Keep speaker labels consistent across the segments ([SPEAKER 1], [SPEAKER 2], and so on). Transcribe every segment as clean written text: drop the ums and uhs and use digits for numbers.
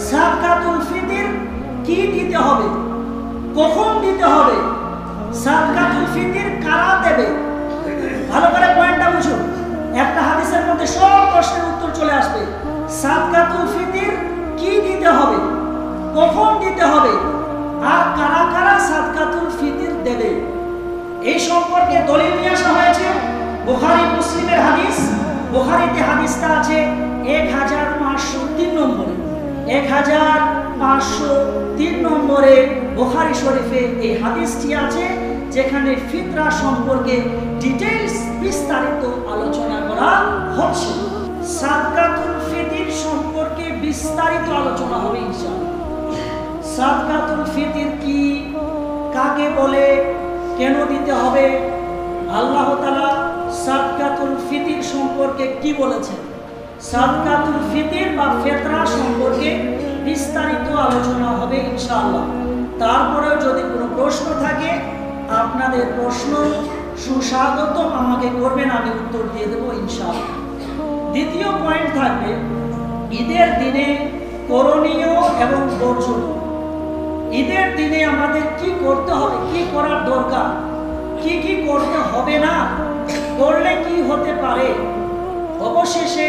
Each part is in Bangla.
[SPEAKER 1] সাদকাতুল ফিতর কি দিতে হবে, কখন দিতে হবে, সাদকাতুল ফিতর কারা দেবে? ভালো করে পয়েন্টটা বুঝুন। একটা হাদিসের মধ্যে সব প্রশ্নের উত্তর চলে আসবে। সাদকাতুল ফিতর কি দিতে হবে, কখন দিতে হবে, আর কারা কারা সাদকাতুল ফিতর দেবে, এই সম্পর্কে দলিল নিয়ে আসা হয়েছে। বুখারী মুসলিমের হাদিস। বুখারীতে হাদিসটা আছে 1503 নম্বরে। 1503 নম্বরে বুখারী শরীফে এই হাদিসটি আছে, যেখানে ফিতরা সম্পর্কে ডিটেইলস বিস্তারিত আলোচনা করা হচ্ছে। সাদকাতুল ফিতর সম্পর্কে বিস্তারিত আলোচনা হবে ইনশাআল্লাহ। সাদকাতুল ফিতর কি, কাকে বলে, কেন দিতে হবে, আল্লাহ তাআলা সাদকাতুল ফিতর সম্পর্কে কি বলেছেন, সাদকাতুল ফিতর বা ফিতরা সম্পর্কে বিস্তারিত আলোচনা হবে ইনশাআল্লাহ। তারপরেও যদি কোনো প্রশ্ন থাকে, আপনাদের প্রশ্ন সুস্বাগত আমাকে করবেন, আমি উত্তর দিয়ে দেবো ইনশাআল্লাহ। দ্বিতীয় পয়েন্ট থাকবে ঈদের দিনে করণীয় এবং বর্জনীয়। ঈদের দিনে আমাদের কি করতে হবে, কি করার দরকার, কি কি করতে হবে না, করলে কি হতে পারে। অবশেষে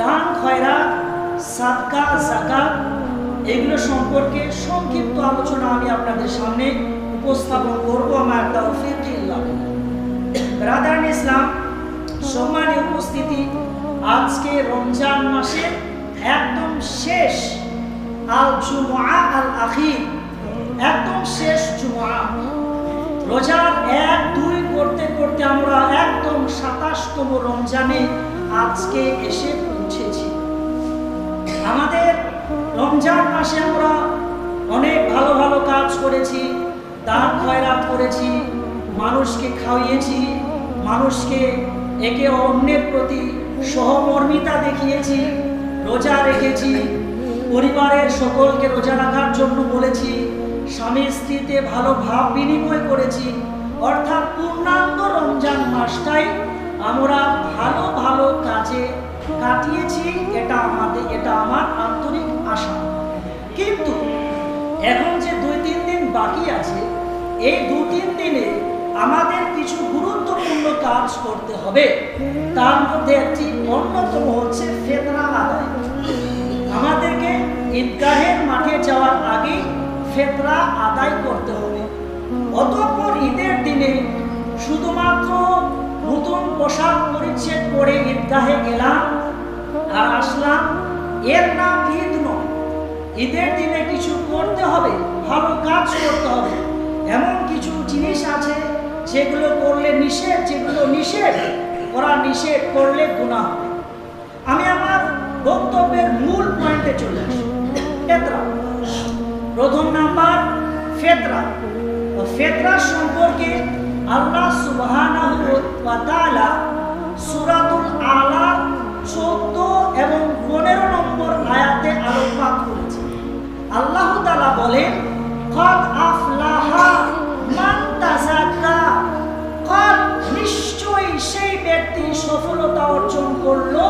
[SPEAKER 1] দান খয়রাত, সাদকা, যাকাত এগুলো সম্পর্কে সংক্ষিপ্ত আলোচনা আমি আপনাদের সামনে উপস্থাপন করব আমার তৌফিক ইল্লাহ। ব্রাদার ইসলাম, সম্মানীয় উপস্থিতি, আজকে রমজান মাসের একদম শেষ আল জুমআ আল আখির, একদম শেষ জুমআ। রোজার 1-2 করতে করতে আমরা একদম 27তম রমজানে আজকে এসে পৌঁছেছি। আমাদের রমজান মাসে আমরা অনেক ভালো ভালো কাজ করেছি, দান খয়রাত করেছি, মানুষকে খাওয়িয়েছি, মানুষকে একে অন্যের প্রতি সহমর্মিতা দেখিয়েছি, রোজা রেখেছি, পরিবারের সকলকে রোজা রাখার জন্য বলেছি, স্বামী স্ত্রীতে ভালো ভাব বিনিময় করেছি। অর্থাৎ পূর্ণাঙ্গ রমজান মাসটাই আমরা ভালো ভালো কাজে কাটিয়েছি, এটা আমার আন্তরিক আশা। কিন্তু এখন যে 2-3 দিন বাকি আছে, এই 2-3 দিনে আমাদের কিছু গুরুত্বপূর্ণ কাজ করতে হবে। তার মধ্যে একটি অন্যতম হচ্ছে ফিতরা আদায়। আমাদেরকে ঈদগাহের মাঠে যাওয়ার আগে ফিতরা আদায় করতে হবে। অতঃপর ঈদের দিনে শুধুমাত্র নতুন পোশাক পরিচ্ছদ পরে ঈদগাহে গেলাম আর আসলাম, এর নাম ঈদ নয়। ঈদের দিনে কিছু করতে হবে, ভালো কাজ করতে হবে। এমন কিছু জিনিস আছে যেগুলো করলে নিষেধ, যেগুলো নিষেধ করা, নিষেধ করলে গুনাহ হবে। আমি আমার বক্তব্যের মূল পয়েন্টে চলে আসি। ফিতরা, প্রথম নাম্বার ফিতরা। ফিতরা সম্পর্কে আল্লাহ সুবহানাহু ওয়া তাআলা সূরাতুল আলা 14 এবং 15 নম্বর আয়াতে আলোকপাত করেছেন। আল্লাহ তাআলা বলেন, ক্বাদ আফলাহা মান তাযাক্কা, ক্বাদ নিশ্চয়ই সেই ব্যক্তি সফলতা অর্জন করলো।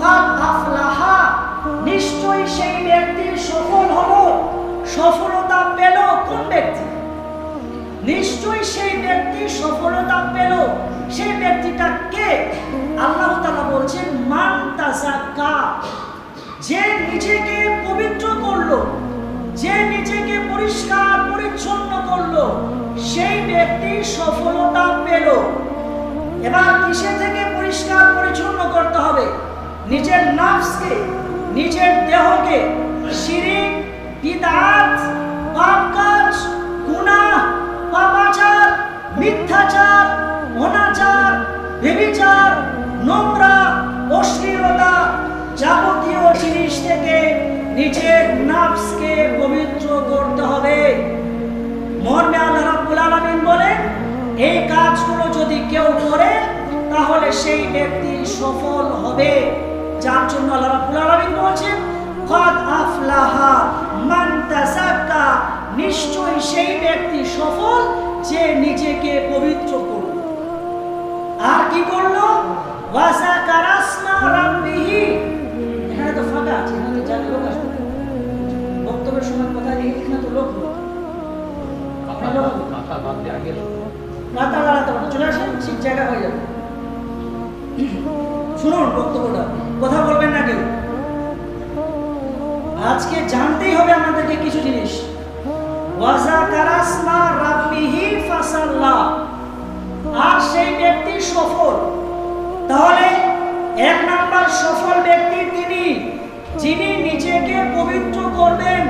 [SPEAKER 1] ক্বাদ আফলাহা, নিশ্চয়ই সেই ব্যক্তি সফল হলো, সফলতা পেল। কোন ব্যক্তি? নিশ্চয়ই সেই ব্যক্তি সফলতা পেল। সেই ব্যক্তিটা কে? আল্লাহ তাআলা বলছেন, মান তাযাক্কা, যে নিজেকে পবিত্র করলো, যে নিজেকে পরিষ্কার পরিচ্ছন্ন করলো, সেই ব্যক্তি সফলতা পেল। এবার কিসে থেকে পরিষ্কার পরিচ্ছন্ন করতে হবে? নিজের নফসকে, নিজের দেহকে শিরক, বিদআত, পাপ কাজ, গুনাহ, পাপাচার, মিথ্যাচার, অনাচার, ব্যভিচার, নোংরা, অশ্লীলতা, যাবতীয় জিনিস থেকে নিজের নফসকে পবিত্র করতে হবে। মর্মে আল্লাহ রাব্বুল আলামিন বলেন, এই কাজগুলো যদি কেউ করে তাহলে সেই ব্যক্তি সফল হবে। যার জন্য আল্লাহ রাব্বুল আলামিন বলেন, ক্বাদ আফলাহা মান তাযাক্কা, নিশ্চয়ই সেই ব্যক্তি সফল যে নিজেকে পবিত্র করল। আর কি করলো? ওয়া যাকারা ইসমা রাব্বিহি, এখানে তো ফাঁকা আছে, এখানে তো জানি লোক আসবে। ভালো হবে। রাতা দাঁড়াতে হবে, চলে আসেন, ঠিক জায়গা হয়ে যাবে। শুনুন বক্তব্যটা, কথা বলবেন না কেউ। আজকে জানতেই হবে আমাদেরকে কিছু জিনিস। ওয়াযাকারা ইসমা রাব্বিহি ফাসাল্লা, আর সেই ব্যক্তি সফল। তাহলে এক নাম্বার সফল ব্যক্তি তিনি, যিনি নিজেকে পবিত্র করবেন।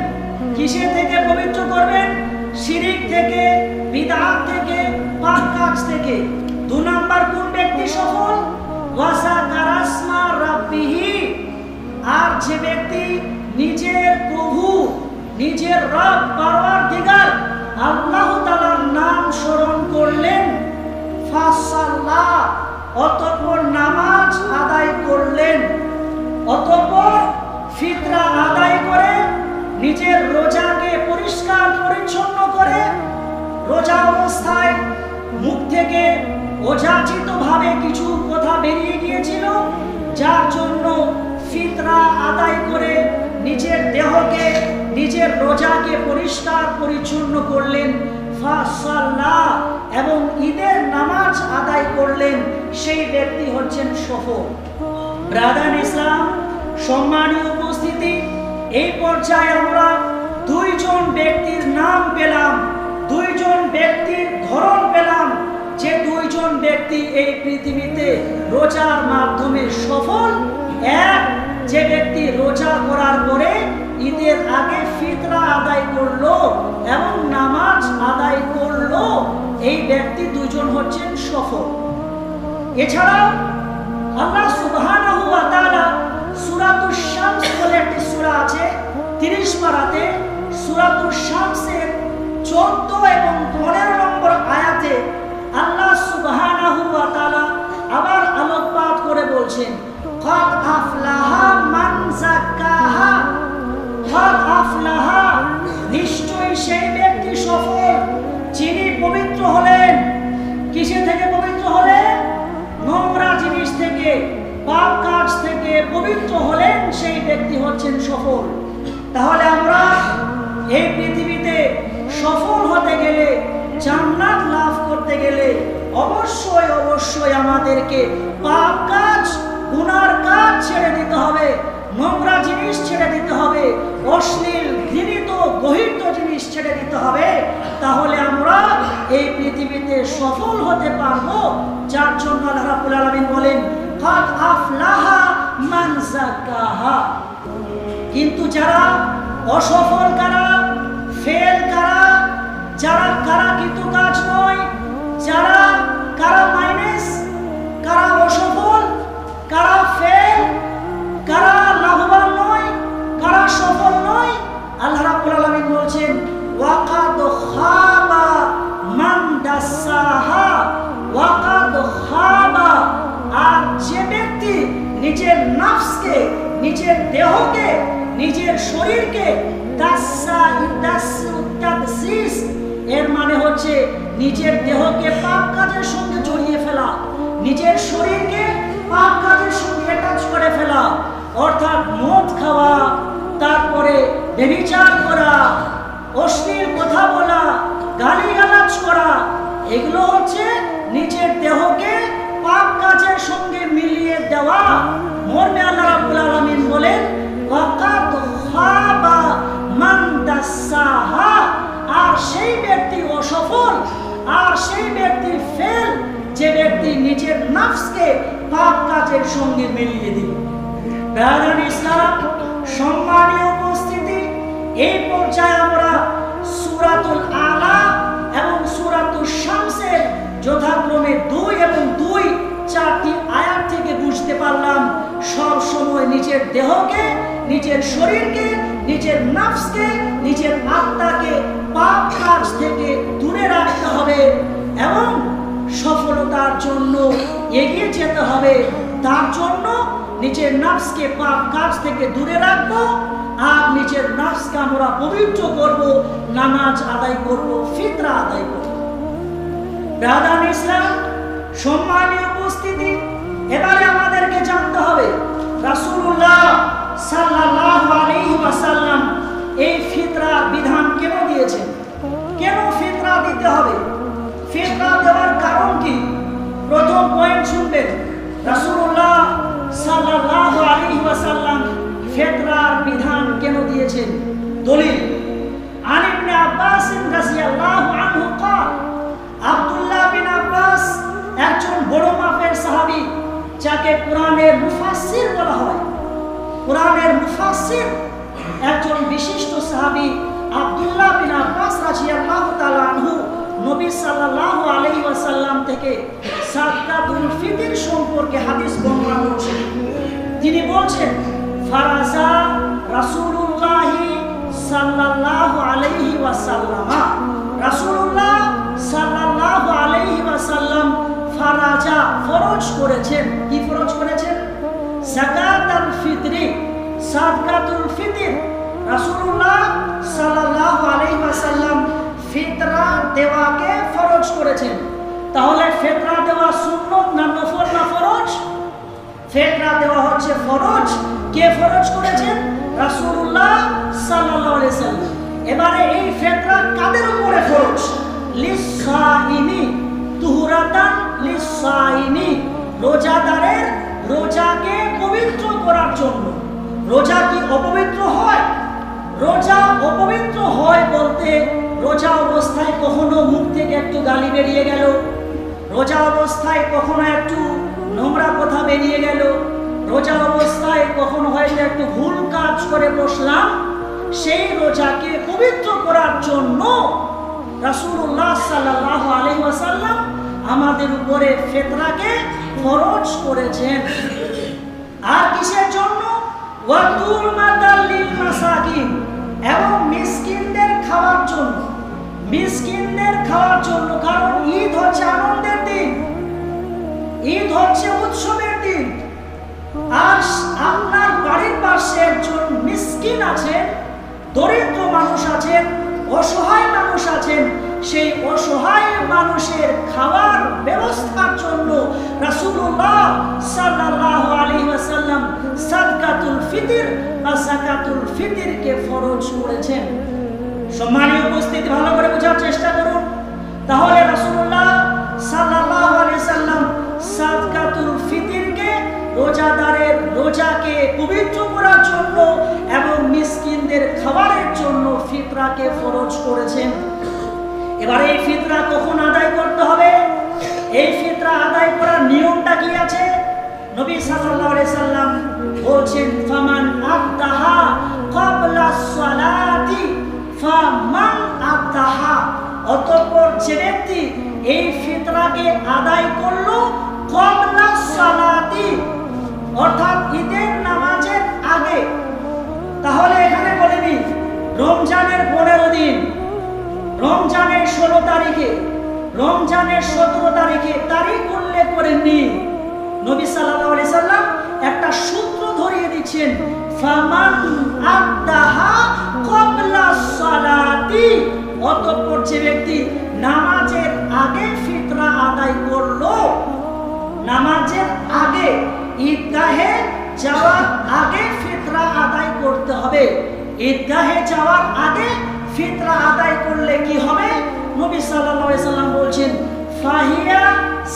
[SPEAKER 1] কিসে থেকে পবিত্র করবেন? শিরিক থেকে, বিদআত থেকে, পাপ কাজ থেকে। দুই নাম্বার কোন ব্যক্তি সফল? ওয়াযাকারা ইসমা রাব্বিহি, আর যে ব্যক্তি নিজের প্রভু, নিজের রব পরওয়ারদিগার আল্লাহ তাআলার নাম স্মরণ করলেন, ফাসাল্লা, অতঃপর নামাজ আদায় করলেন, অতঃপর ফিতরা আদায় করে নিজের রোজাকে পরিষ্কার পরিচ্ছন্ন করে, রোজা অবস্থায় মুখ থেকে অযাচিত ভাবে কিছু কথা বেরিয়ে গিয়েছিল, যার জন্য ফিতরা আদায় করে নিজের দেহকে, নিজের রোজাকে পরিষ্কার পরিচ্ছন্ন করলেন, ফাসাল্লা, এবং ঈদের নামাজ আদায় করলেন, সেই ব্যক্তি হচ্ছেন সফল। ব্রাদার ইসলাম, সম্মানীয় উপস্থিতি, এই পর্যায়ে আমরা দুইজন ব্যক্তির নাম পেলাম, দুইজন ব্যক্তির ধরন পেলাম, যে দুইজন ব্যক্তি এই পৃথিবীতে রোজার মাধ্যমে সফল। এক, যে ব্যক্তি রোজা করার পরে ঈদের আগে ফিতরা আদায় করলো এবং নামাজ আদায় করলো, এই ব্যক্তি দুইজন হচ্ছেন সফল। এছাড়াও আল্লাহ সুবহানাহু ওয়া তাআলা সূরাতুশ শামস বলে একটি সূরা আছে, 30 পারাতে, সূরাতুশ শামসের 14 এবং 15 নম্বর আয়াতে আল্লাহ সুবহানাহু ওয়া তাআলা আবার আলোকপাত করে বলছেন, قد أفلح من زكاها, قد أفلح, নিশ্চয়ই সেই ব্যক্তি সফল যিনি পবিত্র হলেন। কিসে থেকে পবিত্র হলেন? নোংরা জিনিস থেকে, পাপ কাজ থেকে পবিত্র হলেন, সেই ব্যক্তি হচ্ছেন সফল। তাহলে আমরা এই পৃথিবীতে সফল হতে গেলে, জান্নাত লাভ করতে গেলে অবশ্যই অবশ্যই আমাদেরকে পাপ কাজ, গুনার কাজ ছেড়ে দিতে হবে, নোংরা জিনিস ছেড়ে দিতে হবে, অশ্লীল, ঘৃণিত, গহিত জিনিস ছেড়ে দিতে হবে। তাহলে আমরা এই পৃথিবীতে সফল হতে পারবো, যার জন্য আল্লাহ রাব্বুল আলামিন বলেন, قد أفلح من زكاها। কিন্তু যারা অসফল, কারা ফেল, কারা যারা কারা কিন্তু কাজ নয়, যারা কারা মাইনাস, কারা অসফল, কারা ফেল, কারা লাভবান নয়, কারা সফল নয়, আল্লাহ রাব্বুল আলামিন বলছেন, ওয়াকাদ খাবা মান দাসাহা, ওয়াকাদ খাবা, আর যে ব্যক্তি নিজের নফসকে, নিজের দেহকে, নিজের শরীরকে, তাদসিস, এর মানে হচ্ছে নিজের দেহকে পাপ কাজের সঙ্গে জড়িয়ে ফেলা, নিজের শরীরকে পাপ কাজের সঙ্গে অ্যাটাচ করে ফেলা, অর্থাৎ মদ খাওয়া, তারপরে ব্যভিচার করা, অশ্লীল কথা বলা, গালিগালাজ করা, এগুলো হচ্ছে নিজের দেহকে পাপ কাজের সঙ্গে মিলিয়ে দেওয়া। মর্মে আল্লাহ রাব্বুল আলামিন বলেন, ওয়াকাদ খাবা মান দাসাহা, আর সেই ব্যক্তি অসফল, আর সেই ব্যক্তি ফেল, যে ব্যক্তি নিজের নফসকে পাপ কাজের সঙ্গে মিলিয়ে দিল। ব্রাদার ইসলাম, সম্মানীয় উপস্থিতি, এই পর্যায়ে আমরা সূরাতুল আলা এবং সূরাতুশ শামসের যথাক্রমে 2 এবং 2, 4টি আয়াত থেকে বুঝতে পারলাম সব সময় নিজের দেহকে, নিজের শরীরকে, নিজের নফসকে, নিজের আত্মাকে পাপ কাজ থেকে দূরে রাখতে হবে এবং সফলতার জন্য এগিয়ে যেতে হবে। তার জন্য নিজের নফসকে পাপ কাজ থেকে দূরে রাখবো, আর নিজের নফসকে আমরা পবিত্র করব, নামাজ আদায় করব, ফিতরা আদায় করব। ব্রাদার ইসলাম, সম্মানীয় উপস্থিতি, এবারে আমাদেরকে জানতে হবে রাসূলুল্লাহ সাল্লাল্লাহু আলাইহি ওয়াসাল্লাম এই ফিতরা বিধান কেন দিয়েছেন, কেন ফিতরা দিতে বিধান কেন দিয়েছেন? দলিল আন ইবনে আব্বাস রাদিয়াল্লাহু আনহু قال আব্দুল্লাহ বিন আব্বাস একজন বড় মাপের সাহাবী, যাকে কোরআনের মুফাসসির বলা হয়। কোরআনের মুফাসসির একজন বিশিষ্ট সাহাবী আব্দুল্লাহ বিন আব্বাস রাদিয়াল্লাহু তাআলা আনহু নবী সাল্লাল্লাহু আলাইহি ওয়াসাল্লাম থেকে সাদকাতুল ফিতর সম্পর্কে হাদিস বর্ণনা করেছেন। তিনি বলছেন, ফারাজা রাসূলুল্লাহ সাল্লাল্লাহু আলাইহি ওয়াসাল্লাম, রাসূলুল্লাহ সাল্লাল্লাহু আলাইহি ওয়াসাল্লাম ফারাজা ফরজ করেছেন। কি ফরজ করেছেন? যাকাতুল ফিতরি, সাদকাতুল ফিতর। রাসূলুল্লাহ সাল্লাল্লাহু আলাইহি ওয়াসাল্লাম ফিতরা দেওয়াকে ফরজ করেছেন। তাহলে ফিতরা দেওয়া সুন্নাত না নফল না ফরজ? ফিতরা দেওয়া হচ্ছে ফরজ। কে ফরজ করেছেন? রাসূলুল্লাহ সাল্লাল্লাহু আলাইহি ওয়াসাল্লাম। এবারে এই ফিতরা কাদের উপরে ফরজ? লিসাইমি, তুহরাতান লিসাইমি, রোজাদারের রোজাকে পবিত্র করার জন্য। রোজা কি অপবিত্র হয়? রোজা অপবিত্র হয় বলতে রোজা অবস্থায় কখনো মুখ থেকে একটু গালি বেরিয়ে গেল, রোজা অবস্থায় কখনো একটু নোংরা কথা বেরিয়ে গেল, রোজা অবস্থায় কখনো হয়তো একটু ভুল কাজ করে বসলাম, সেই রোজাকে পবিত্র করার জন্য রাসূলুল্লাহ সাল্লাল্লাহু আলাইহি ওয়াসাল্লাম আমাদের উপরে ফিতরাকে ফরজ করেছেন। আর কিসের জন্য? ওয়াতুল মাতাল লিল মাসাকিন, এবং মিসকিনদের খাওয়ার জন্য। মিসকিনদের খাওয়ার জন্য, কারণ ঈদ হচ্ছে আনন্দের দিন, ঈদ হচ্ছে উৎসবের দিন। আর আপনার বাড়ির পাশে একজন মিসকিন আছেন, দরিদ্র মানুষ আছেন, অসহায় মানুষ আছেন, সেই অসহায় মানুষের খাওয়ার ব্যবস্থার জন্য রাসূলুল্লাহ সাল্লাল্লাহু আলাইহি ওয়াসাল্লাম সাদকাতুল ফিতর বা যাকাতুল ফিতরকে ফরজ করেছেন। সম্মানীয় উপস্থিতি, ভালো করে বোঝার চেষ্টা করুন। তাহলে রাসূলুল্লাহ সাল্লাল্লাহু আলাইহি ওয়াসাল্লাম সাদকাতুল ফিতরকে রোজাদারের রোজাকে পবিত্র করার জন্য এবং মিসকিনদের খাবারের জন্য ফিতরাকে ফরজ করেছেন। এবারে এই ফিতরা কখন আদায় করতে হবে? এই ফিতরা আদায় করার নিয়মটা কি আছে? নবী সাল্লাল্লাহু আলাইহি সাল্লাম বলছেন, ফামান আদাহা ক্বাবলা সালাতি ফামান আদাহা, অতঃপর যে ব্যক্তি এই ফিতরাকে আদায় করলো ক্বাবলা সালাতি, অর্থাৎ ঈদের নামাজের আগে। তাহলে এখানে বলেনি রমজানের 15 দিন, রমজানের 16 তারিখে, রমজানের 17 তারিখে তারিখ উল্লেখ করেননি। নবী সাল্লাল্লাহু আলাইহি সাল্লাম একটা সূত্র ধরিয়ে দিচ্ছেন, ফামান আদাহা ক্বাবলা সালাতি, অতঃপর যে ব্যক্তি নামাজের আগে ফিতরা আদায় করলো, নামাজের আগে, ঈদগাহে যাওয়ার আগে ফিতরা আদায় করতে হবে। ঈদগাহে যাওয়ার আগে ফিতরা আদায় করলে কি হবে? নবী সাল্লাল্লাহু আলাইহি সাল্লাম বলছেন, ফাহিয়া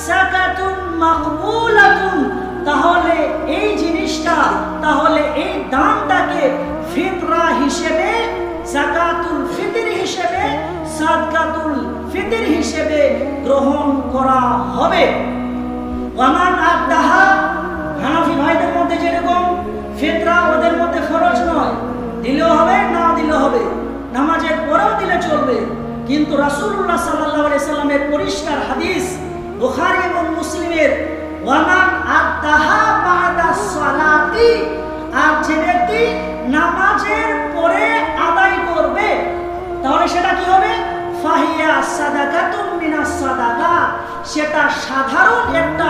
[SPEAKER 1] যাকাতুন মাকবুলাতুন, তাহলে এই জিনিসটা, তাহলে এই দানটাকে ফিতরা হিসেবে, যাকাতুল ফিতর হিসেবে, সাদকাতুল ফিতর হিসেবে গ্রহণ করা হবে। ওয়ামান আদাহা, হানাফি ভাইদের মধ্যে যেরকম ফিতরা ওদের মধ্যে ফরজ নয়, দিলেও হবে না দিলেও হবে, নামাজের পরেও দিলে চলবে। কিন্তু রাসূলুল্লাহ সাল্লাল্লাহু আলাইহি সাল্লামের পরিষ্কার হাদিস বুখারী এবং মুসলিমের, ওয়ামান আদাহা বাদা সালাতি, আর যে ব্যক্তি নামাজের পরে আদায় করবে, তাহলে সেটা কি হবে? ফাহিয়া সাদাকাতুন মিনাস সাদাকাত, সেটা সাধারণ একটা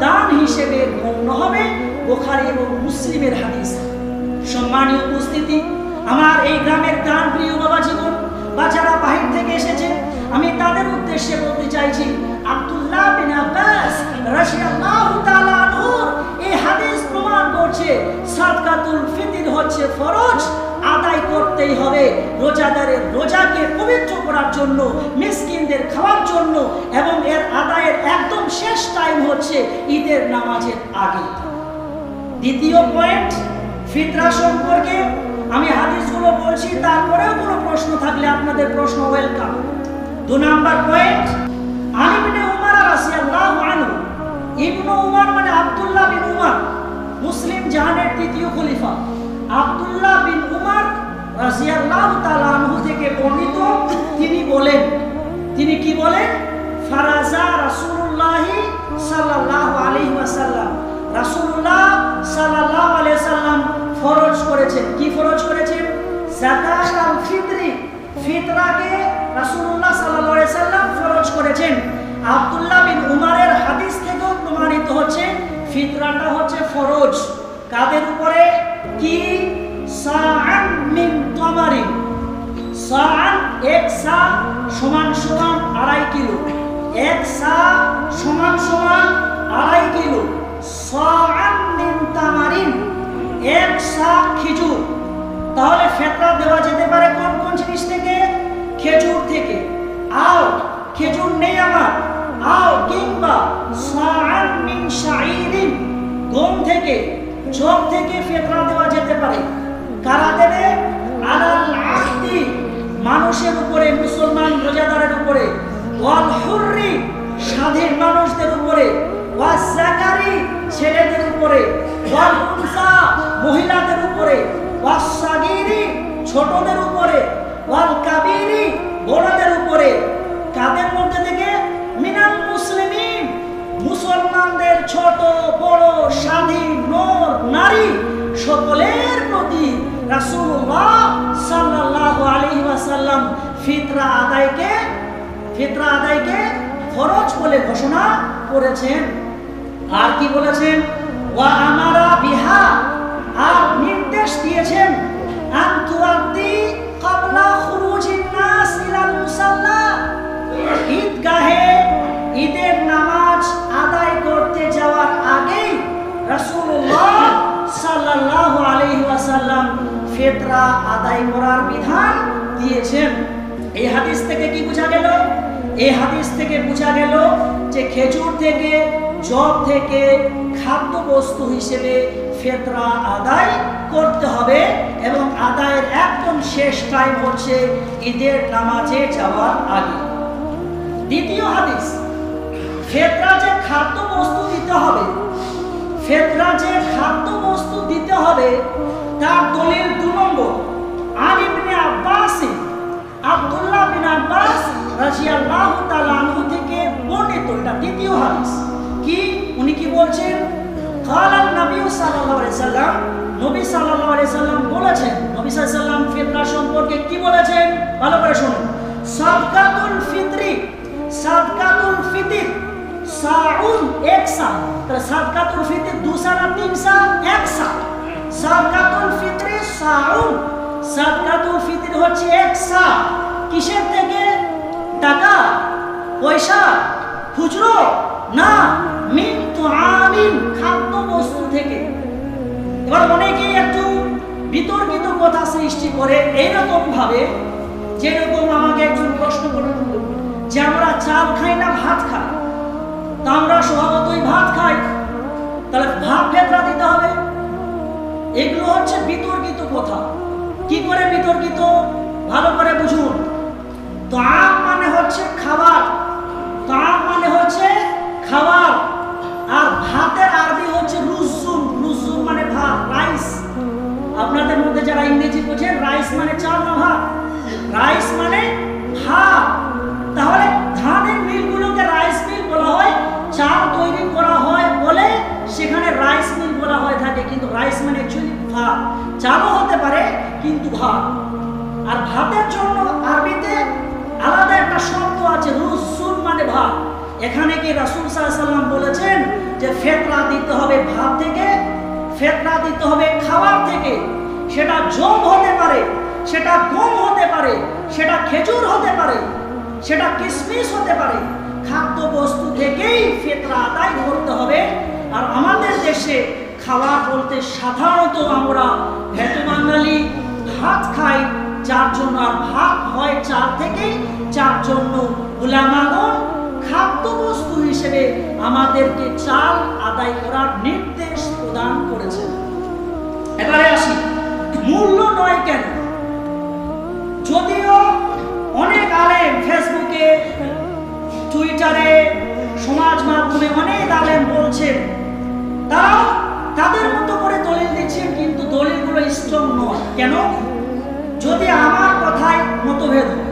[SPEAKER 1] দান হিসেবে গণ্য হবে। বুখারী এবং মুসলিমের হাদিস। সম্মানীয় উপস্থিতি, আমার এই গ্রামের দান প্রিয় বাবা জীবন বা যারা বাহির থেকে এসেছে, আমি তাদের উদ্দেশ্যে বলতে চাইছি, আব্দুল্লাহ বিন আব্বাস রাদিয়াল্লাহু তাআলা আনহু এই হাদিস প্রমাণ করছে সাদকাতুল ফিতর হচ্ছে ফরজ, আদায় করতেই হবে। রোজাদারের রোজাকে পবিত্র করার জন্য, মিসকিনদের খাওয়ার জন্য, এবং এর আদায়ের একদম শেষ টাইম হচ্ছে ঈদের নামাজের আগে। দ্বিতীয় পয়েন্ট, ফিতরা সম্পর্কে বলছি, তারপরেও কোনো প্রশ্ন থাকলে আপনাদের প্রশ্ন ওয়েলকাম। 2 নাম্বার পয়েন্ট, ইবনে উমর রাদিয়াল্লাহু আনহু। ইবনে উমর মানে আব্দুল্লাহ বিন উমর, মুসলিম জাহানের তৃতীয় খলিফা। আব্দুল্লাহ বিন উমর রাদিয়াল্লাহু তাআলা আনহু থেকে বর্ণিত, তিনি বলেন, তিনি কি বলেন? ফারাজা রাসূলুল্লাহ সাল্লাল্লাহু আলাইহি ওয়াসাল্লাম, রাসূলুল্লাহ সাল্লাল্লাহু আলাইহি ওয়াসাল্লাম ফরজ করেছেন। কি ফরজ করেছেন? যাকাতুল ফিতরি, ফিতরাকে রাসূলুল্লাহ সাল্লাল্লাহু আলাইহি ওয়াসাল্লাম ফরজ করেছেন। আব্দুল্লাহ বিন উমরের হাদিস থেকেও প্রমাণিত হচ্ছে ফিতরাটা হচ্ছে ফরজ। কাদের উপরে? কি? সাআন মিন তামারিন। সাআন, এক সা সমান সমান 2.5 কিলো, এক সা সমান সমান 2.5 কিলো। সাআন মিন তামারিন, এক সা খেজুর। তাহলে ফিতরা দেওয়া যেতে পারে কোন কোন জিনিস থেকে? খেজুর থেকে। আও খেজুর নেই আমার, আও কিংবা সাআন মিন শাঈরিন, গম থেকে, জব থেকে ফিতরা দেওয়া যেতে পারে। কারা দেবে? আলাল আহদি, মানুষের উপরে, মুসলমান রোজাদারের উপরে। ওয়াল হুররি, স্বাধীন মানুষদের উপরে। ওয়াস যাকারি, ছেলেদের উপরে। ওয়াল উনসা, মহিলাদের উপরে। ওয়াস সাগীরি, ছোটদের উপরে। ওয়াল কাবীরি, বড়দের উপরে। কাদের মধ্যে থেকে? মিনাল মুসলিমিন, মুসলমানদের ছোট বড় স্বাধীন নর নারী সকলের প্রতি রাসূলুল্লাহ সাল্লাল্লাহু আলাইহি ওয়াসাল্লাম ফিতরা আদায়কে ফরজ বলে ঘোষণা করেছেন। আর কি বলেছেন? ওয়া আমারা বিহা, আর নির্দেশ দিয়েছেন আন তুআদ্দি ক্বাবলা খুরুজিন নাস ইলাল মুসাল্লা, ঈদগাহে ঈদের নামাজ আদায় করতে যাওয়ার আগেই রাসূলুল্লাহ সাল্লাল্লাহু আলাইহি ওয়াসাল্লাম ফিতরা আদায় করার বিধান দিয়েছেন। এই হাদিস থেকে কি বোঝা গেল? এই হাদিস থেকে বোঝা গেল যে খেজুর থেকে, জব থেকে খাদ্য বস্তু হিসেবে ফিতরা আদায় করতে হবে এবং আদায়ের একদম শেষ টাইম হচ্ছে ঈদের নামাজে যাওয়ার আগে। দ্বিতীয় হাদিস, ফিতরা যে খাদ্য বস্তু দিতে হবে, ফিতরা যে খাদ্য বস্তু দিতে হবে তার দলিল 2 নম্বর। ইবনে আব্বাস, আব্দুল্লাহ বিন আব্বাস রাদিয়াল্লাহু তাআলা আনহু থেকে বর্ণিত, এটা দ্বিতীয় হাদিস। কি উনি কি বলছেন? কালান নবী সাল্লাল্লাহু আলাইহি সাল্লাম, নবী সাল্লাল্লাহু আলাইহি সাল্লাম বলেছেন, নবী সাল্লাল্লাহু আলাইহি সাল্লাম ফিতরা সম্পর্কে কি বলেছেন? ভালো করে শুনুন। সাদকাতুল ফিতরি, সাদকাতুল ফিতর সাউন, এক সা। তাহলে সাদকাতুল ফিতর 2 সা না 3 সা? 1 সা। সাদকাতুল ফিতরি সাউন, সাদকাতুল ফিতর হচ্ছে 1 সা। কিসের থেকে? টাকা, পয়সা, খুচরো না, মিন তুআমিন, খাদ্য বস্তু থেকে। এবার অনেকেই একটু বিতর্কিত কথা সৃষ্টি করে এইরকম ভাবে, যেরকম আমাকে একজন প্রশ্ন করেছিল যে আমরা চাল খাই না ভাত খাই, তা আমরা স্বভাবতই ভাত খাই, তাহলে ভাত ফিতরা দিতে হবে। এগুলো হচ্ছে বিতর্কিত কথা। কি করে বিতর্কিত? ভালো করে বুঝুন। তাআম মানে হচ্ছে খাবার, তাআম মানে হচ্ছে খাবার, আর ভাতের আরবি হচ্ছে রুজুম, রুজুম মানে ভাত, রাইস। আপনাদের মধ্যে যারা ইংরেজি বোঝেন, রাইস মানে চাল না ভাত, রাইস মানে ভাত। তাহলে ধানের মিলগুলোকে রাইস মিল বলা হয়, চাল তৈরি করা হয় বলে সেখানে রাইস মিল বলা হয় থাকে, কিন্তু রাইস মানে অ্যাকচুয়ালি ভাত। চালও হতে পারে কিন্তু ভাত। আর ভাতের জন্য আরবিতে আলাদা একটা শব্দ আছে, রুসুল মানে ভাত। এখানে কি রাসূল সাল্লাল্লাহু আলাইহি ওয়াসাল্লাম বলেছেন যে ফিতরা দিতে হবে ভাত থেকে, ফিতরা দিতে হবে খাবার থেকে। সেটা জব হতে পারে, সেটা গম হতে পারে, সেটা খেজুর হতে পারে, সেটা কিশমিশ হতে পারে। খাদ্য বস্তু থেকেই ফিতরা আদায় করতে হবে। আর আমাদের দেশে খাবার বলতে সাধারণত আমরা ভেটু বাঙালি ভাত খাই, যার জন্য আর ভাত হয় চাল থেকে, যার জন্য উলামাগণ খাদ্য বস্তু হিসেবে আমাদেরকে চাল আদায় করার নির্দেশ প্রদান করেছেন। এবারে আসি, মূল্য নয় কেন? বলছেন, তারা তাদের মতো করে দলিল দিচ্ছেন, কিন্তু দলিলগুলো স্ট্রং নয়। কেন? যদি আমার কথায় মতভেদ হয়,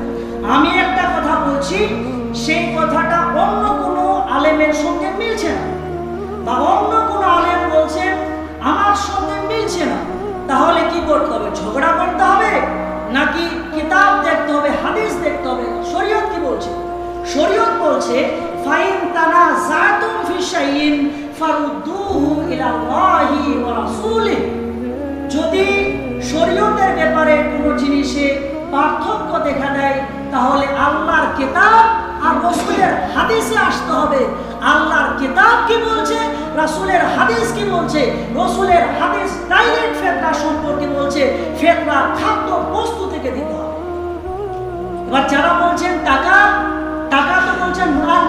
[SPEAKER 1] আমি একটা কথা বলছি, সেই কথাটা অন্য কোনো আলেমের সঙ্গে মিলছে না, বা অন্য কোনো আলেম বলছেন আমার সঙ্গে মিলছে না, তাহলে কি করতে হবে? ঝগড়া করতে হবে, নাকি কিতাব দেখতে হবে, হাদিস দেখতে হবে? শরীয়ত কি বলছে? শরীয়ত বলছে ফাইন তানাযাতুম ফি শাইইন ফারুদ্দুহু ইলাল্লাহি ওয়া রাসূলিহি। যদি শরীয়তের ব্যাপারে কোনো জিনিসে পার্থক্য দেখা দেয়, তাহলে আল্লাহর কিতাব আর রাসূলের হাদিসে আসতে হবে। আল্লাহর কিতাব কি বলছে, রাসূলের হাদিস কি বলছে? রাসূলের হাদিস ডাইরেক্ট ফিতরা সম্পর্কে বলছে, ফিতরা খাদ্য বস্তু থেকে দিতে হবে। এবার যারা বলছেন টাকা, টাকা তো বলছেন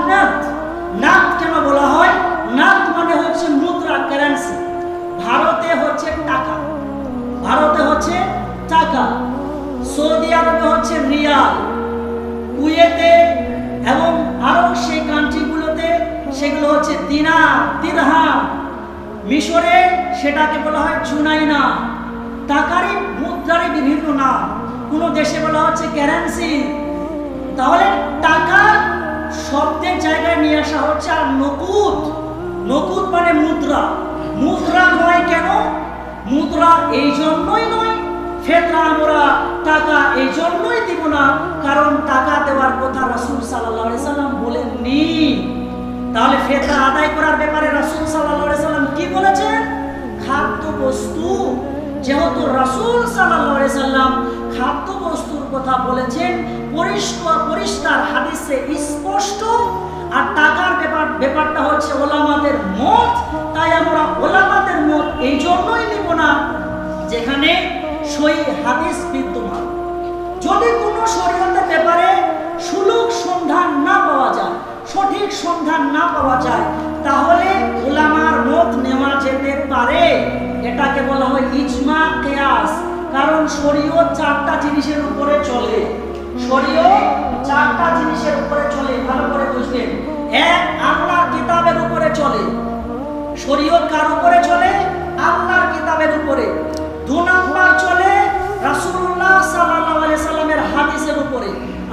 [SPEAKER 1] নাত। নাত কেন বলা হয়? নাত মানে হচ্ছে মুদ্রা, কারেন্সি। ভারতে হচ্ছে টাকা, ভারতে হচ্ছে টাকা, সৌদি আরবে হচ্ছে রিয়াল, কুয়েতে এবং আরো সেই কান্ট্রিগুলোতে সেগুলো হচ্ছে দিনার, দিরহাম, মিশরে সেটাকে বলা হয় জুনাইনা। টাকারই মুদ্রারই বিভিন্ন নাম, কোনো দেশে বলা হচ্ছে কারেন্সি। তাহলে টাকা শব্দের জায়গায় নিয়ে আসা হচ্ছে আর নকুদ। নকুদ মানে মুদ্রা। মুদ্রা নয় কেন? মুদ্রা এই জন্যই নয়, ফিতরা আমরা টাকা এই জন্যই দিব না, কারণ টাকা দেওয়ার কথা রাসূল সাল্লাল্লাহু আলাইহি সাল্লাম বলেননি। তাহলে ফিতরা আদায় করার ব্যাপারে রাসূল সাল্লাল্লাহু আলাইহি সাল্লাম কি বলেছেন? খাদ্য বস্তু। যেহেতু রাসূল সাল্লাল্লাহু আলাইহি সাল্লাম খাদ্য বস্তুর কথা বলেছেন, পরিষ্কার হাদিসে স্পষ্ট, আর টাকার ব্যাপারটা হচ্ছে ওলামাদের মত, তাই আমরা ওলামাদের মত এই জন্যই নিব না যেখানে সহিহ হাদিস বিদ্যমান। যদি কোনো শরীয়তের ব্যাপারে সুলুক সন্ধান না পাওয়া যায়, সঠিক সন্ধান না পাওয়া যায়, তাহলে ওলামার মত নেওয়া যেতে পারে। এটাকে বলা হয় ইজমা, কিয়াস। কারণ শরীয়ত চারটা জিনিসের উপরে চলে, শরীয়ত চারটা জিনিসের উপরে চলে, ভালো করে বুঝবেন। এক, আল্লাহর কিতাবের উপরে চলে। শরীয়ত কার উপরে চলে? আল্লাহর কিতাবের উপরে। 2 নাম্বার চলে রাসূলুল্লাহ সাল্লাল্লাহু আলাইহি সাল্লামের হাদিসের উপরে।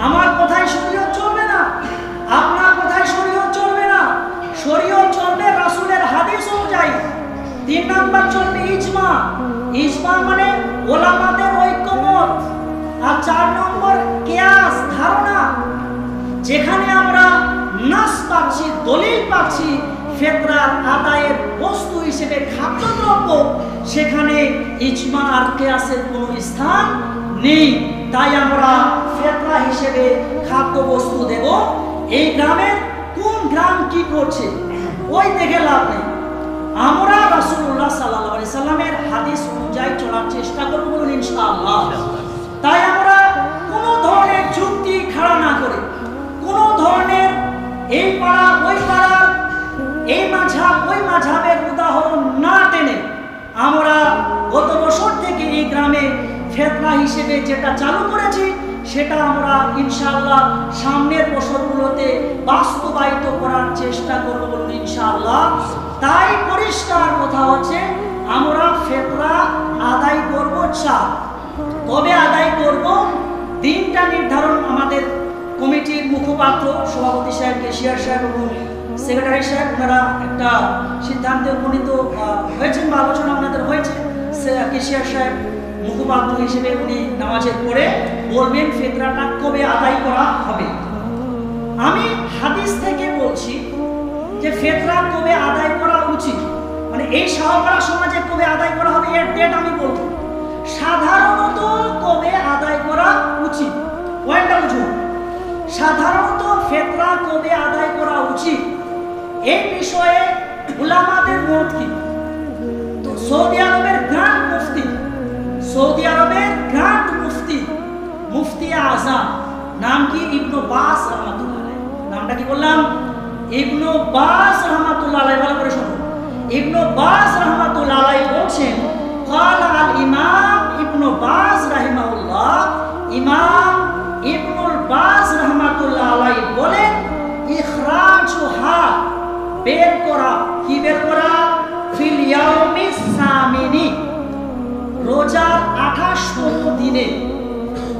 [SPEAKER 1] আমার কথায় শরীয়ত চলবে না, আপনার কথায় শরীয়ত চলবে না, শরীয়ত চলবে রাসূলের হাদিস অনুযায়ী। 3 নাম্বার চলবে ইজমা। ইজমা মানে ওলামাদের ঐক্যমত। আর 4 নম্বর কিয়াস, ধারণা। যেখানে আমরা নাস পাচ্ছি, দলিল পাচ্ছি ফিতরার আদায়ের বস্তু হিসেবে খাদ্যদ্রব্য, সেখানে ইজমা আর কিয়াসের কোনো স্থান নেই। তাই আমরা ফিতরা হিসেবে খাদ্য বস্তু দেব। এই গ্রামের কোন গ্রাম কি করছে ওই দেখে লাভ নেই। আমরা রাসূলুল্লাহ সাল্লাল্লাহু আলাইহি সাল্লামের হাদিস অনুযায়ী চলার চেষ্টা করব, বলুন ইনশাআল্লাহ। তাই আমরা কোনো ধরনের যুক্তি খাড়া না করে, কোনো ধরনের এই পাড়া ওই পাড়া, এই মাঝহাব ওই মাঝহাবের উদাহরণ না টেনে, আমরা গত বছর থেকে এই গ্রামে ফিতরা হিসেবে যেটা চালু করেছি সেটা আমরা ইনশাআল্লাহ সামনের বছরগুলোতে বাস্তবায়িত করার চেষ্টা করব, বলুন ইনশাআল্লাহ। তাই পরিষ্কার কথা হচ্ছে আমরা ফিতরা আদায় করব, তবে আদায় করব দিনটা নির্ধারণ আমাদের কমিটির মুখপাত্র সভাপতি সাহেব, কেশিয়ার সাহেব এবং সেক্রেটারি সাহেব, ওনারা একটা সিদ্ধান্তে উপনীত হয়েছেন বা আলোচনা আপনাদের হয়েছে। কেশিয়ার সাহেব মুখপাত্র হিসেবে উনি নামাজের পরে বলবেন ফিতরাটা কবে আদায় করা হবে। আমি হাদিস থেকে বলছি যে ফিতরা কবে আদায় করা উচিত, মানে এই শাহপাড়া সমাজে কবে আদায় করা হবে এর ডেট আমি বলবো। সাধারণত কবে আদায় করা উচিত, পয়েন্টটা বুঝুন। সাধারণত ফিতরা কবে আদায় করা উচিত এই বিষয়ে উলামাদের মত কি? তো সৌদি আরবের গ্র্যান্ড মুফতি, সৌদি আরবের গ্র্যান্ড মুফতি, মুফতি আজম, নাম কি? ইবনু বাস রাহমাতুল্লাহ আলাইহি। নামটা কি বললাম? ইবনু বাস রাহমাতুল্লাহ আলাইহি। ভালো করে শুনুন। ইবনু বাস রাহমাতুল্লাহ আলাইহি বলছেন, قال الامام ابن باز رحمه الله, ইমাম ইবনুল বাস রাহমাতুল্লাহ আলাইহি বলেন ইখরাজুহা, বের করা। কি বের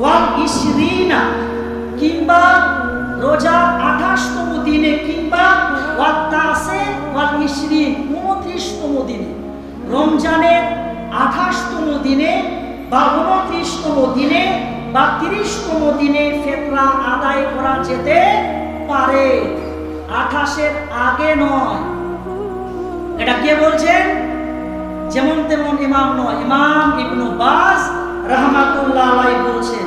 [SPEAKER 1] ওয়াল ইশরিনা, কিংবা রোজার 28তম দিনে, কিংবা ওয়াল তাসে ওয়াল ইশরিন, 29তম দিনে, রমজানের 28তম দিনে বা 29তম দিনে বা 30তম দিনে ফিতরা আদায় করা যেতে পারে, 28-এর আগে নয়। এটা কে বলছেন? যেমন তেমন ইমাম নয়, ইমাম ইবনে বাজ রাহমাতুল্লাহ আলাইহি বলছেন।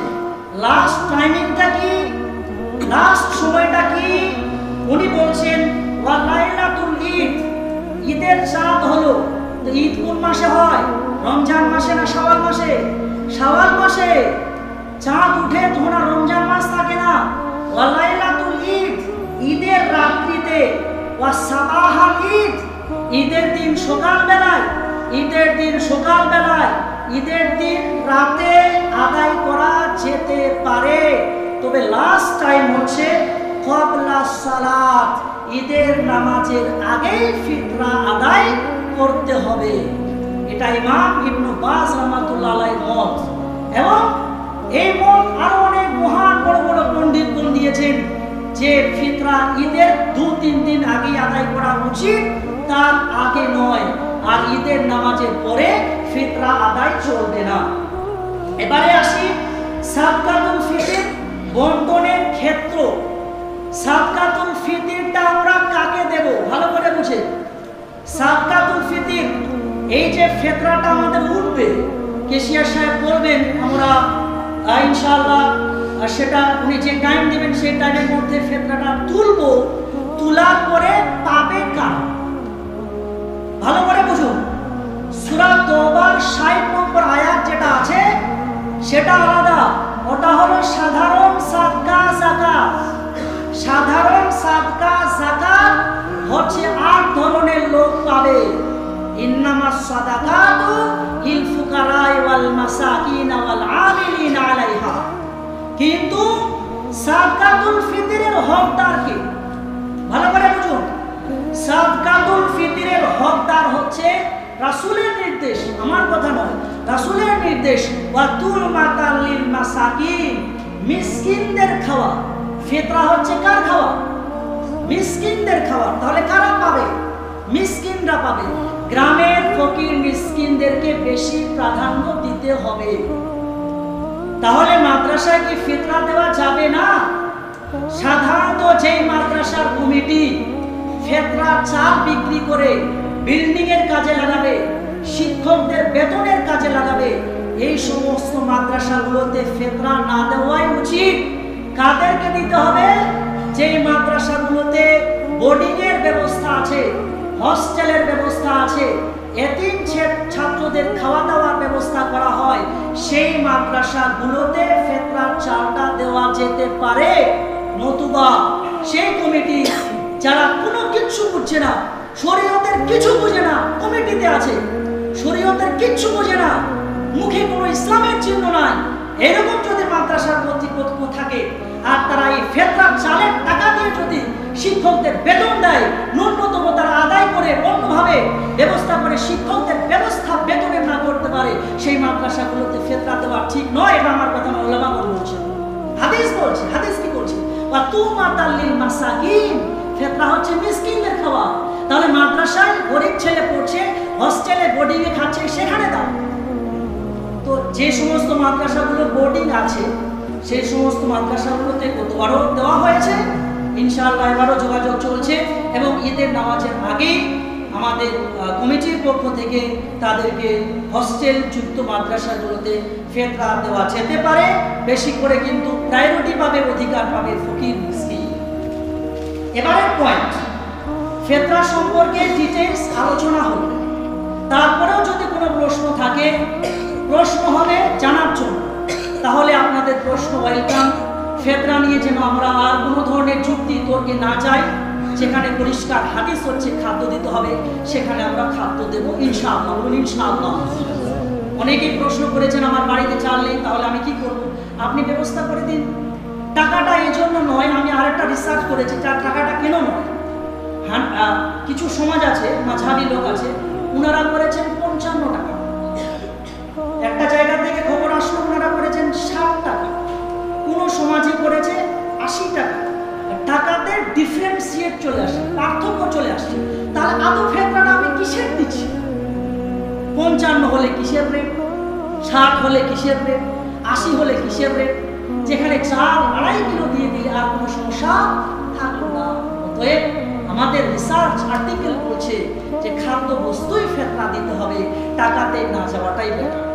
[SPEAKER 1] লাস্ট টাইমিংটা কি, লাস্ট সময়টা কি? উনি বলছেন ওয়া লাইলাতুল ঈদ, ঈদের চাঁদ হলো। তো ঈদ কোন মাসে হয়? রমজান মাসে না শাওয়াল মাসে? শাওয়াল মাসে। চাঁদ উঠে তখন আর রমজান মাস থাকে না। ওয়া লাইলাতুল ঈদ, ঈদের রাত্রিতে। ওয়া সাবাহাল ঈদ, ঈদের দিন সকাল বেলায়, ঈদের দিন সকাল বেলায়, ঈদের দিন রাতে আদায় করা যেতে পারে। তবে লাস্ট টাইম হচ্ছে ক্বাবলা সালাত, ঈদের নামাজের আগেই ফিতরা আদায় করতে হবে। এটা ইমাম ইবনে বাজ রাহমাতুল্লাহ আলাইহির মত। এবং এই মত আরো অনেক মহান বড় বড় পণ্ডিতগণ দিয়েছেন যে ফিতরা ঈদের 2-3 দিন আগে আদায় করা উচিত, তার আগে নয়। আর ঈদের নামাজের পরে ফিতরা আদায় চলবে না। এবারে আসি সাদকাতুল ফিতর বন্টনের ক্ষেত্র। সাদকাতুল ফিতরটা আমরা কাকে দেব? ভালো করে বুঝে। সাদকাতুল ফিতর, এই যে ফিতরাটা আমাদের উঠবে, কেশিয়ার সাহেব বলবেন, আমরা ইনশাআল্লাহ সেটা উনি যে টাইম দিবেন সেই টাইমের মধ্যে ফিতরাটা তুলবো। তোলার পরে পাবে কারা? ভালো করে বুঝুন। সূরা তওবার 60 নম্বর আয়াত যেটা আছে সেটা আলাদা। ওটা হলো সাধারণ সাদকা যাকাত। সাধারণ সাদকা যাকাত হচ্ছে 8 ধরনের লোক পাবে। ইন্নামাস সাদাকাতু লিল ফুকারাই ওয়াল মাসাকিন ওয়াল আমিলিন আলাইহা। কিন্তু সাদকাতুল ফিতরের হকদার কে? ভালো করে বুঝুন। সাদকাতুল ফিতরের হকদার হচ্ছে রাসূলের নির্দেশ, আমার কথা নয়, রাসূলের নির্দেশ। ওয়াতুল মাতাল লিল মাসাকিন, মিসকিনদের খাওয়া। ফিতরা হচ্ছে কার খাওয়া? মিসকিনদের খাওয়া। তাহলে কারা পাবে? মিসকিনরা পাবে। গ্রামের ফকির মিসকিনদেরকে বেশি প্রাধান্য দিতে হবে। তাহলে মাদ্রাসায় কি ফিতরা দেওয়া যাবে না? সাধারণত যেই মাদ্রাসার কমিটি ফিতরা চাল বিক্রি করে বিল্ডিং এর কাজে লাগাবে, শিক্ষকদের বেতনের কাজে লাগাবে, এই সমস্ত মাদ্রাসাগুলোতে ফিতরা না দেওয়াই উচিত। কাদেরকে দিতে হবে? যেই মাদ্রাসাগুলোতে বোর্ডিং এর ব্যবস্থা আছে, হস্টেলের ব্যবস্থা আছে, এতিম ছাত্রদের খাওয়া দাওয়ার ব্যবস্থা করা হয়, সেই মাদ্রাসাগুলোতে ফিতরার চালটা দেওয়া যেতে পারে। নতুবা সেই কমিটি যারা কোনো কিছু বুঝছে না, শরীয়তের কিছু বুঝে না, কমিটিতে আছে, শরীয়তের কিছু বুঝে না, মুখে কোনো ইসলামের চিহ্ন নাই, এরকম যদি মাদ্রাসার কর্তৃপক্ষ থাকে আর তারা এই ফিতরার চালের টাকা দিয়ে যদি শিক্ষকদের বেতন দেয়, ন্যূনতম তারা আদায় করে অন্যভাবে ব্যবস্থা করে শিক্ষকদের ব্যবস্থা বেতনের না করতে পারে, সেই মাদ্রাসাগুলোতে ফিতরা দেওয়া ঠিক নয়। এটা আমার কথা নয়, উলামাগণ বলছে, হাদিস বলছে। হাদিস কি বলছে? ওয়া তুমাতাল লিল মাসাকিন, ফিতরা হচ্ছে মিসকিনদের খাওয়া। তাহলে মাদ্রাসায় গরিব ছেলে পড়ছে, হস্টেলে বোর্ডিং এ খাচ্ছে, সেখানে দাও। তো যে সমস্ত মাদ্রাসাগুলো বোর্ডিং আছে সেই সমস্ত মাদ্রাসাগুলোতে গতবারও দেওয়া হয়েছে, ইনশাআল্লাহ এবারও যোগাযোগ চলছে এবং ঈদের নামাজের আগেই আমাদের কমিটির পক্ষ থেকে তাদেরকে হস্টেল যুক্ত মাদ্রাসাগুলোতে ফিতরা দেওয়া যেতে পারে। বেশি করে কিন্তু প্রায়োরিটি পাবে, অধিকার পাবে ফকির মিসকিন। এবারের পয়েন্ট, ফিতরা সম্পর্কে ডিটেইলস আলোচনা হলো। তারপরেও যদি কোনো প্রশ্ন থাকে, প্রশ্ন হবে জানার জন্য, তাহলে আপনাদের প্রশ্ন ওয়েলকাম। ফিতরা নিয়ে যেন আমরা আর কোনো ধরনের যুক্তি তর্কে না যাই। যেখানে পরিষ্কার হাদিস হচ্ছে খাদ্য দিতে হবে, সেখানে আমরা খাদ্য দেবো ইনশাআল্লাহ। বলুন ইনশাআল্লাহ। অনেকেই প্রশ্ন করেছেন আমার বাড়িতে চাল নেই, তাহলে আমি কি করব? আপনি ব্যবস্থা করে দিন। টাকাটা এই জন্য নয়, আমি আরেকটা রিসার্চ করেছি, তার টাকাটা কেন নয়। কিছু সমাজ আছে, মাঝারি লোক আছে, ওনারা করেছেন 55 টাকা। একটা জায়গা থেকে খবর আসলো ওনারা করেছেন 60 টাকা। 60 হলে কিসের রেট, 80 হলে কিসের রেট, যেখানে চাল 2.5 কিলো দিয়ে দিলে আর কোনো সমস্যা থাকলো না। অতএব আমাদের রিসার্চ আর্টিকেল বলছে যে খাদ্য বস্তুই ফেতনা দিতে হবে, টাকাতে না যাওয়াটাই বেটার।